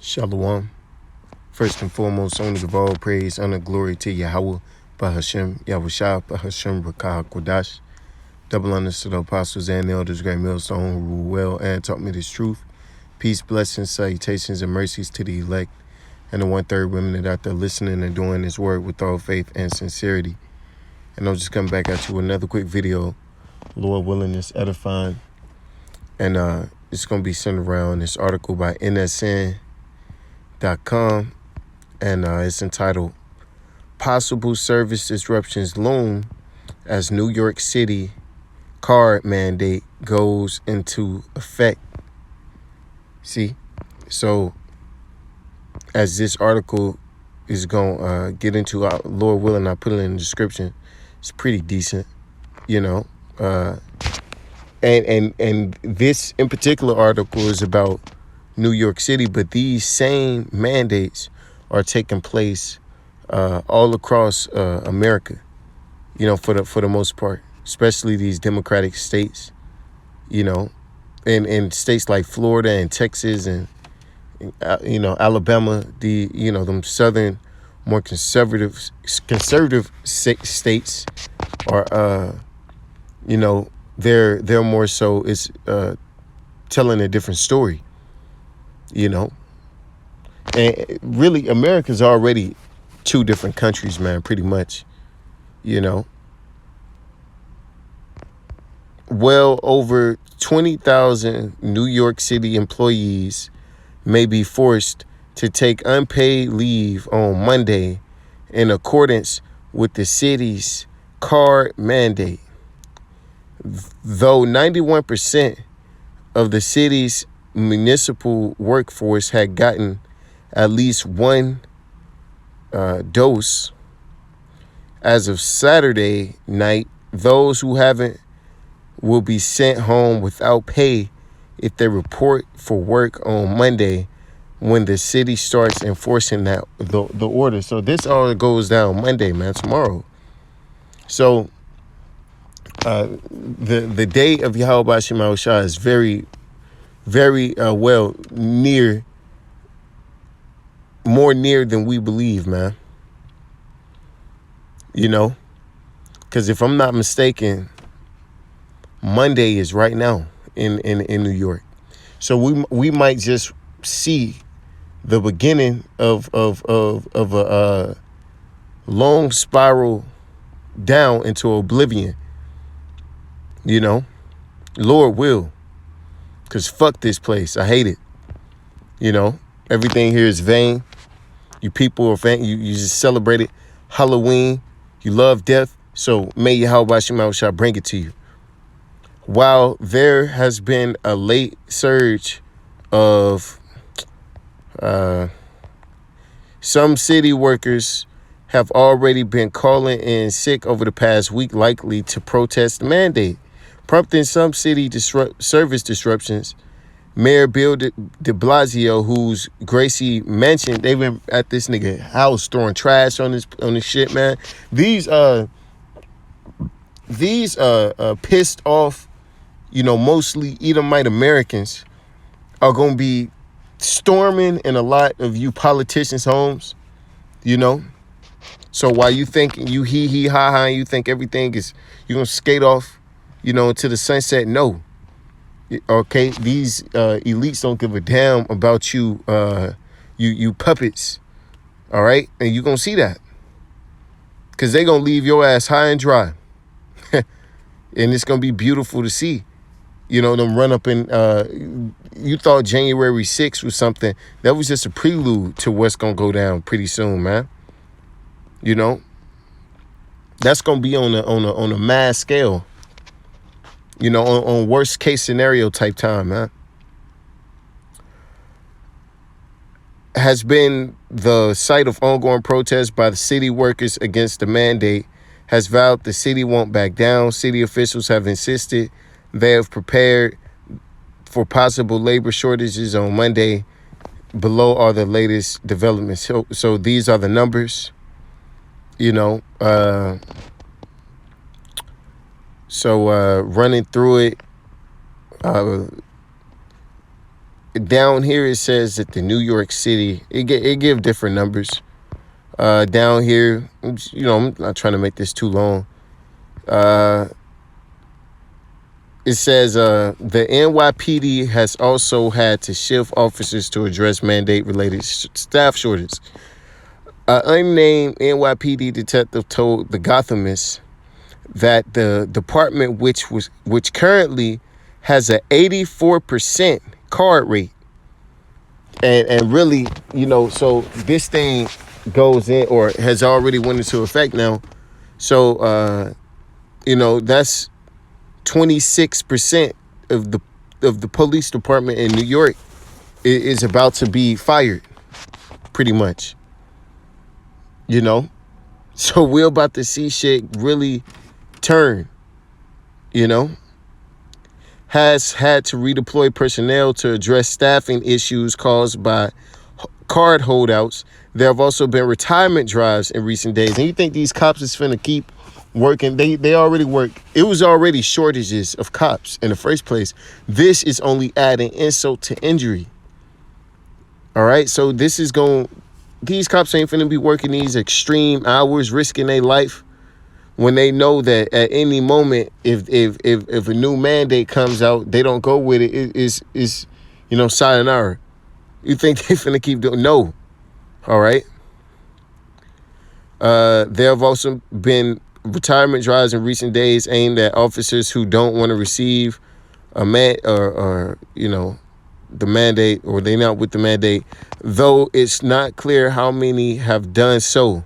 Shalom. First and foremost, only give all praise, honor, glory to Yahweh, Bahashem, Yahushua, Bahashem, Rakah, Kodash. Double honors to the apostles and the elders, great millstone, who rule well and taught me this truth. Peace, blessings, salutations, and mercies to the elect and the 1/3 women that out there listening and doing this word with all faith and sincerity. And I'm just coming back at you with another quick video. Lord willing, it's edifying. And it's going to be centered around this article by NSN.com. And it's entitled Possible Service Disruptions Loom as New York City Card Mandate Goes into Effect. See? So as this article is going to get into, Lord willing, I put it in the description. It's pretty decent, you know. And this in particular article is about New York City, but these same mandates are taking place all across America, you know, for the most part, especially these Democratic states, you know, and states like Florida and Texas and you know, Alabama, them southern, more conservative states are you know, they're more so is telling a different story, you know. And really, America's already two different countries, man, pretty much, you know. Well over 20,000 New York City employees may be forced to take unpaid leave on Monday in accordance with the city's card mandate. Though 91% of the city's municipal workforce had gotten at least one dose, as of Saturday night, those who haven't will be sent home without pay if they report for work on Monday when the city starts enforcing the order. So this all goes down Monday, man, tomorrow. So the day of Yahweh Shema Shah is very, very well more near than we believe, man. You know, because if I'm not mistaken, Monday is right now in New York. So we might just see the beginning of a long spiral down into oblivion. You know, Lord will, because fuck this place. I hate it. You know, everything here is vain. You people are vain. You just celebrate it. Halloween. You love death. So may Yahweh Shema Shah bring it to you. While there has been a late surge of some city workers have already been calling in sick over the past week, likely to protest the mandate, prompting some city service disruptions. Mayor Bill de Blasio, who's Gracie mentioned, they've been at this nigga house throwing trash on his shit, man. These pissed off, you know, mostly Edomite Americans are gonna be storming in a lot of you politicians' homes, you know. So while you think you hee ha ha, and you think everything is, you're gonna skate off, you know, into the sunset, no. Okay, these elites don't give a damn about you, you puppets, all right? And you're gonna see that, because they're gonna leave your ass high and dry. And it's gonna be beautiful to see, you know, them run up in, you thought January 6th was something. That was just a prelude to what's gonna go down pretty soon, man. You know, that's gonna be on a mass scale. You know, on worst case scenario type time, man. Has been the site of ongoing protests by the city workers against the mandate, has vowed the city won't back down. City officials have insisted they have prepared for possible labor shortages on Monday. Below are the latest developments. So these are the numbers, you know. So running through it, down here it says that the New York City, it give different numbers. Down here, I'm not trying to make this too long. It says the NYPD has also had to shift officers to address mandate-related staff shortage. An unnamed NYPD detective told the Gothamist that the department, which currently has an 84% card rate, and really, so this thing goes in or has already went into effect now. So that's 26% of the police department in New York is about to be fired, pretty much. So we're about to see shit really turn. Has had to redeploy personnel to address staffing issues caused by card holdouts. There have also been retirement drives in recent days. And you think these cops is finna keep working? They already work. It was already shortages of cops in the first place. This is only adding insult to injury. All right, so these cops ain't finna be working these extreme hours, risking their life, when they know that at any moment, if a new mandate comes out, they don't go with it. It's sayonara. You think they finna keep doing? No. All right. There have also been retirement drives in recent days aimed at officers who don't want to receive a the mandate, or they not with the mandate, though it's not clear how many have done so.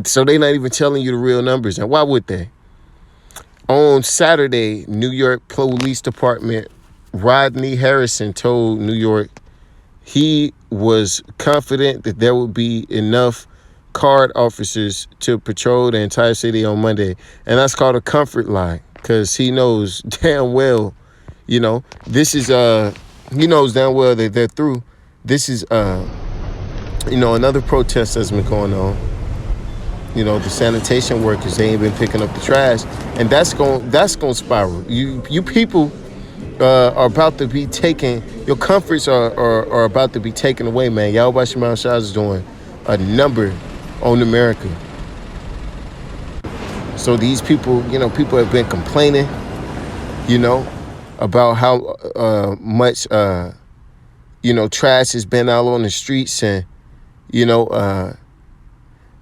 So they're not even telling you the real numbers. And why would they? On Saturday, New York Police Department Rodney Harrison told New York he was confident that there would be enough card officers to patrol the entire city on Monday. And that's called a comfort lie, because he knows damn well, this is, he knows damn well that they're through. This is, another protest that's been going on. The sanitation workers, they ain't been picking up the trash. And that's going to spiral. You people are about to be taken, your comforts are about to be taken away, man. Yahweh Shema Shah is doing a number on America. So these people, people have been complaining, about how much, trash has been out on the streets. And,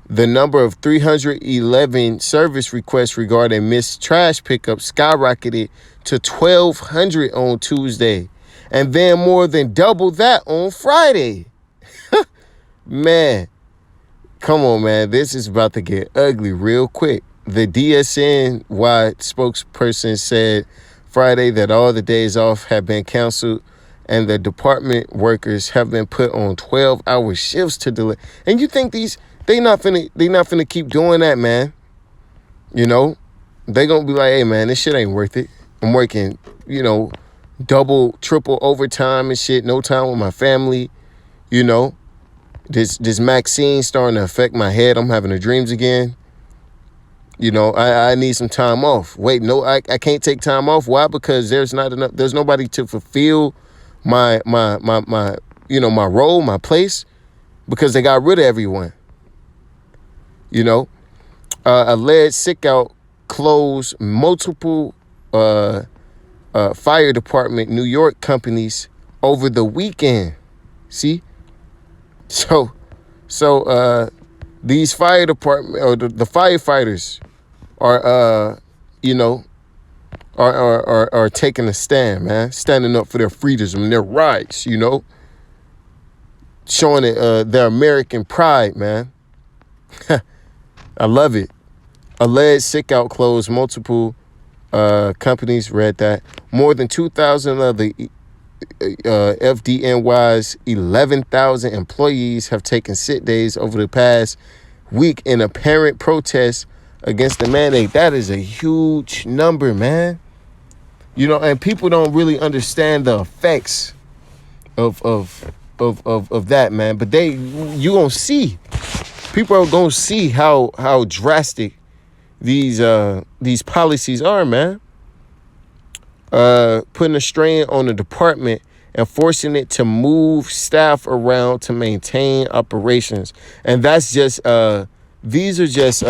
the number of 311 service requests regarding missed trash pickup skyrocketed to 1,200 on Tuesday, and then more than double that on Friday. Man, come on, man. This is about to get ugly real quick. The DSNY spokesperson said Friday that all the days off have been canceled and the department workers have been put on 12-hour shifts to delay. And you think they not finna keep doing that, man? They gonna be like, hey, man, this shit ain't worth it. I'm working, double, triple overtime and shit. No time with my family. This vaccine starting to affect my head. I'm having the dreams again. I need some time off. Wait, no, I can't take time off. Why? Because there's nobody to fulfill my role, my place, because they got rid of everyone. Alleged sick out closed multiple fire department New York companies over the weekend. See? So these fire department, or the firefighters are are taking a stand, man, standing up for their freedoms and their rights, showing it their American pride, man. I love it. Alleged sick out closed multiple companies. Read that more than 2,000 of the FDNY's 11,000 employees have taken sick days over the past week in apparent protest against the mandate. That is a huge number, man. And people don't really understand the effects of that, man. But you gonna see. People are gonna see how drastic these policies are, man. Putting a strain on the department and forcing it to move staff around to maintain operations. And that's just these are just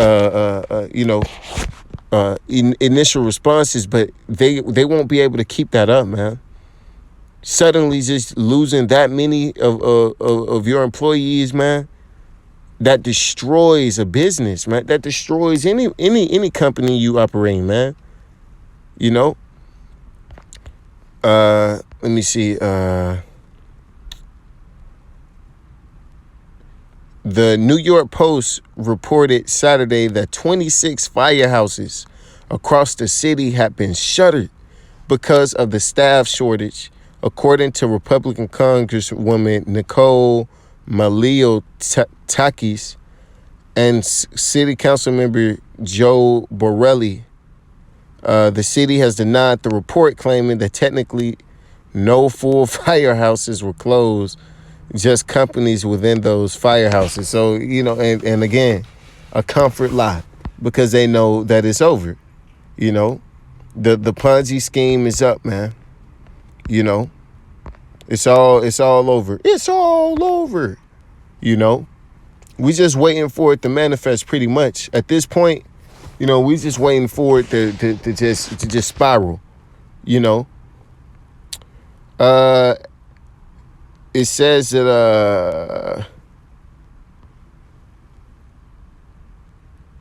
initial responses, but they won't be able to keep that up, man. Suddenly, just losing that many of your employees, man, that destroys a business, man. That destroys any company you operate, man. You know. Let me see. The New York Post reported Saturday that 26 firehouses across the city have been shuttered because of the staff shortage, according to Republican Congresswoman Nicole Malio-Takis and City Council member Joe Borelli. The city has denied the report, claiming that technically no full firehouses were closed, just companies within those firehouses. So, and again, a comfort lie, because they know that it's over. The Ponzi scheme is up, man. It's all over. It's all over. We just waiting for it to manifest pretty much. At this point, we just waiting for it to just spiral. It says that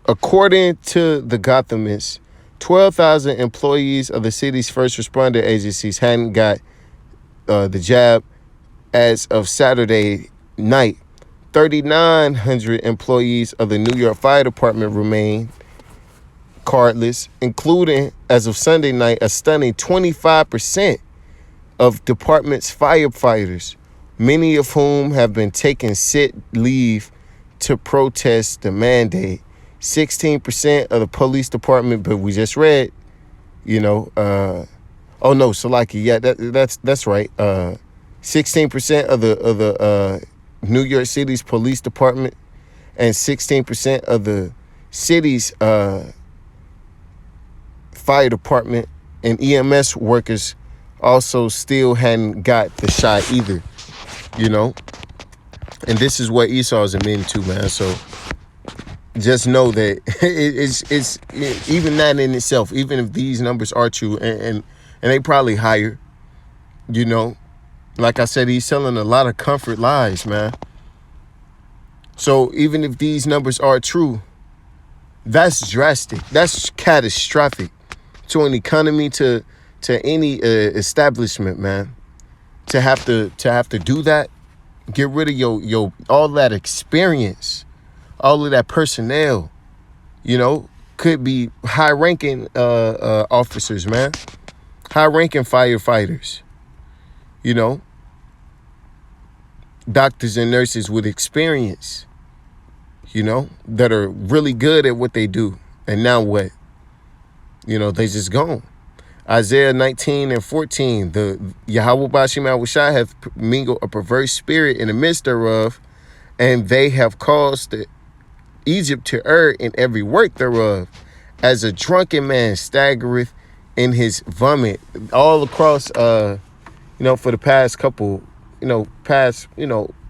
according to the Gothamist, 12,000 employees of the city's first responder agencies hadn't got the jab as of Saturday night. 3,900 employees of the New York Fire Department remain cardless, including, as of Sunday night, a stunning 25% of department's firefighters, many of whom have been taking sick leave to protest the mandate. 16% of the police department, but we just read, Salaki, yeah, that's right. 16% of the New York City's police department and 16% of the city's fire department and EMS workers also still hadn't got the shot either, And this is what Esau is admitting to, man. So just know that it's even that in itself, even if these numbers are true, and they probably higher, like I said, he's selling a lot of comfort lies, man. So even if these numbers are true, that's drastic. That's catastrophic to an economy, to any establishment, man. To have to do that, get rid of your all that experience, all of that personnel, could be high-ranking officers, man. High-ranking firefighters, doctors and nurses with experience, that are really good at what they do. And now what? They just gone. Isaiah 19:14, the Yahweh Bashim Awashai hath mingled a perverse spirit in the midst thereof, and they have caused Egypt to err in every work thereof, as a drunken man staggereth in his vomit. All across, for the past couple,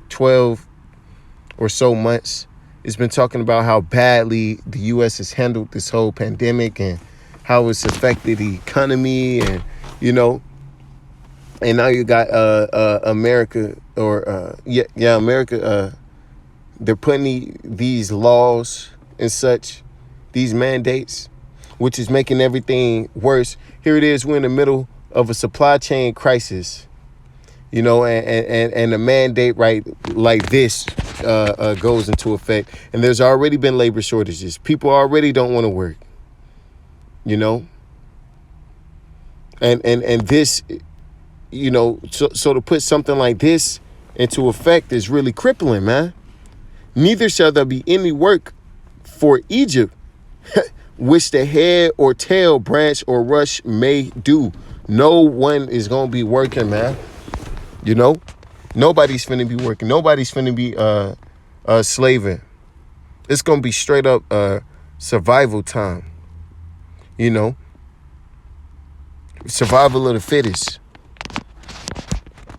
12 or so months, it's been talking about how badly the U.S. has handled this whole pandemic and how it's affected the economy, and and now you got America, or America. They're putting these laws and such, these mandates, which is making everything worse. Here it is, we're in the middle of a supply chain crisis, and a mandate right like this goes into effect, and there's already been labor shortages. People already don't want to work. And this, so to put something like this into effect is really crippling, man. Neither shall there be any work for Egypt, which the head or tail, branch or rush may do. No one is going to be working, man. Nobody's finna be working. Nobody's finna be slaving. It's going to be straight up survival time. Survival of the fittest.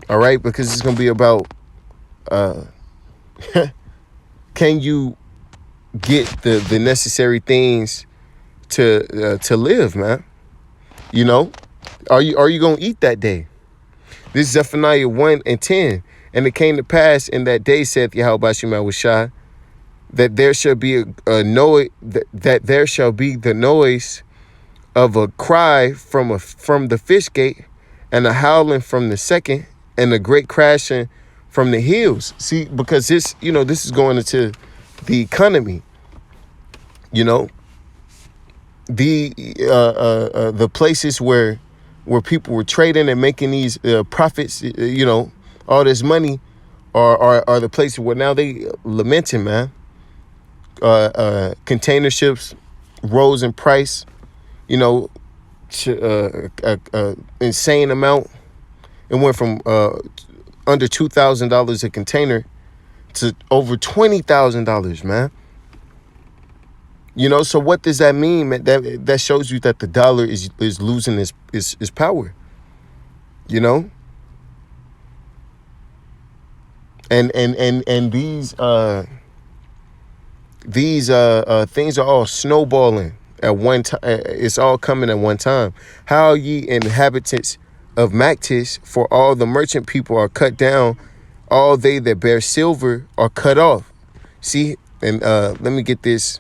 All right, because it's gonna be about uh, can you get the necessary things to live, man? You know, are you gonna eat that day? This is Zephaniah 1:10. And it came to pass in that day, saith Yahweh Shai, that there shall be a noise, that there shall be the noise of a cry from the fish gate, and a howling from the second, and a great crashing from the hills. See, because this is going into the economy. You know, the places where people were trading and making these profits. All this money are the places where now they lamenting, man. Container ships rose in price, to insane amount. It went from under $2,000 a container to over $20,000, man. So what does that mean, man? That shows you that the dollar is losing its power. And these things are all snowballing at one time. It's all coming at one time. How ye inhabitants of Maktish, for all the merchant people are cut down, all they that bear silver are cut off. See, and let me get this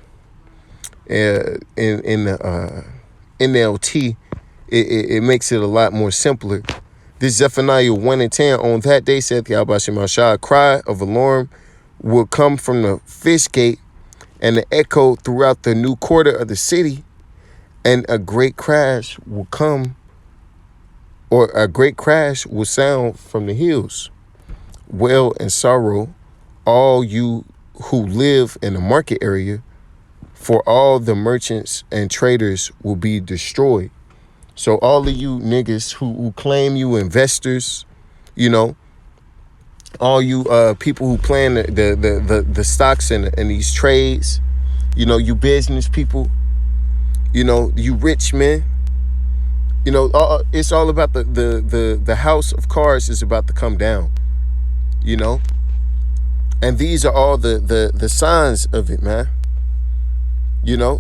in the NLT. It makes it a lot more simpler. This Zephaniah 1:10. On that day, saith Yahweh Shai, a cry of alarm will come from the fish gate, and the echo throughout the new quarter of the city, and a great crash will come, or a great crash will sound from the hills. Wail and sorrow, all you who live in the market area, for all the merchants and traders will be destroyed. So all of you niggas who claim you investors, all you people who plan the stocks and these trades, you business people, you rich men, it's all about the house of cards is about to come down, and these are all the signs of it, man.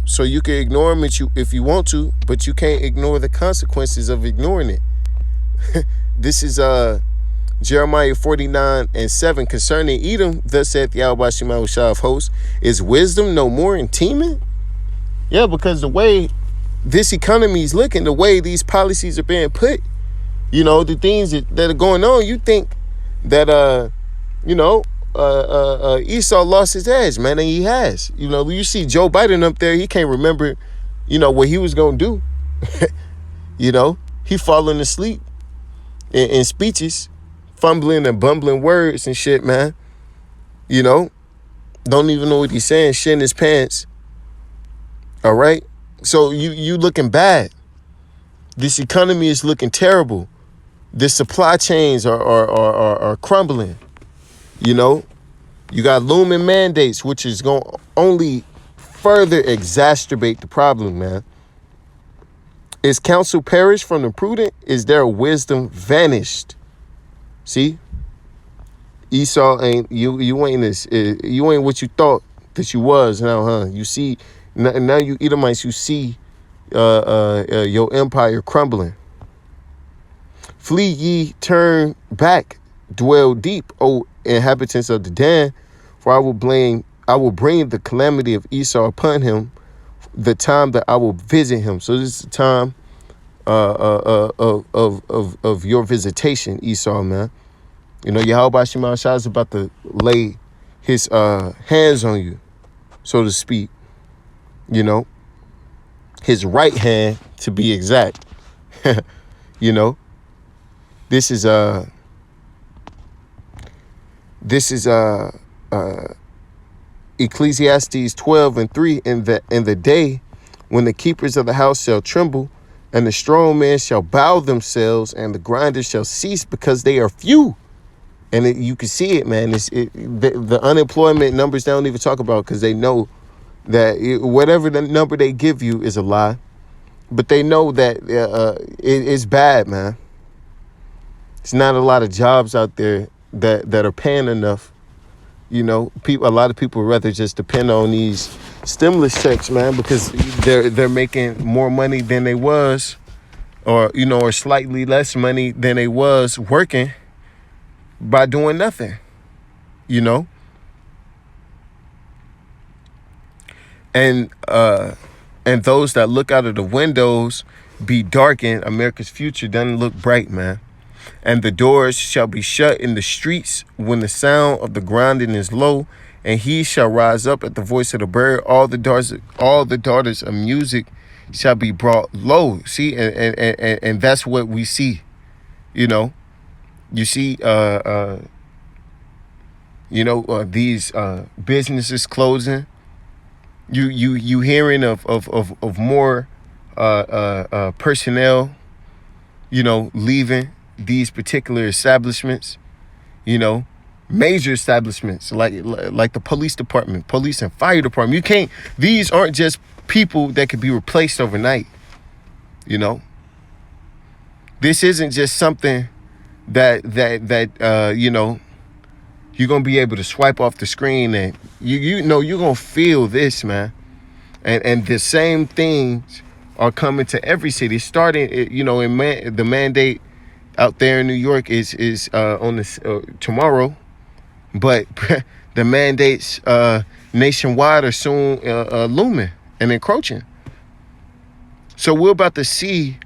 So you can ignore them if you want to, but you can't ignore the consequences of ignoring it. This is Jeremiah 49:7. Concerning Edom, thus saith Yahweh Shai of hosts, is wisdom no more in teeming? Yeah, because the way this economy is looking, the way these policies are being put, the things that are going on, you think that Esau lost his edge, man, and he has. You see Joe Biden up there, he can't remember, what he was gonna do. He falling asleep in speeches, fumbling and bumbling words and shit, man. Don't even know what he's saying, shit in his pants. All right, so you looking bad. This economy is looking terrible. The supply chains are crumbling. You got looming mandates, which is going to only further exacerbate the problem, man. Is counsel perished from the prudent? Is their wisdom vanished? See, Esau ain't you ain't this. You ain't what you thought that you was now, huh? You see now, you Edomites. You see your empire crumbling. Flee ye, turn back, dwell deep, O inhabitants of the Dan, for I will bring the calamity of Esau upon him, the time that I will visit him. So this is the time of your visitation, Esau, man. Yahweh Shai is about to lay his hands on you, so to speak. His right hand, to be exact. This is Ecclesiastes 12:3. In the day when the keepers of the house shall tremble, and the strong men shall bow themselves, and the grinders shall cease because they are few. And you can see it, man. The unemployment numbers they don't even talk about, because they know that whatever the number they give you is a lie. But they know that it's bad, man. It's not a lot of jobs out there that are paying enough. You know, a lot of people rather just depend on these stimulus checks, man, because they're making more money than they was, or or slightly less money than they was working by doing nothing. You know, and those that look out of the windows be darkened. America's future doesn't look bright, man. And the doors shall be shut in the streets when the sound of the grinding is low, and he shall rise up at the voice of the bird. All the daughters of music shall be brought low. See, and that's what we see. You know, you see, these businesses closing. You hearing of more personnel, leaving these particular establishments, major establishments like the police department, police and fire department. These aren't just people that could be replaced overnight. This isn't just something that you're gonna be able to swipe off the screen, and you're gonna feel this, man. And the same things are coming to every city, starting the mandate out there in New York is on this tomorrow, but the mandates nationwide are soon looming and encroaching. So we're about to see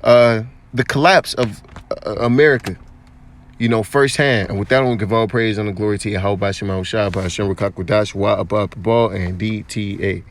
the collapse of America, firsthand. And with that, I want to give all praise and the glory to Yahweh Bashim Shah, Bashim Rakakwadash, Wa Abba Ball, and DTA.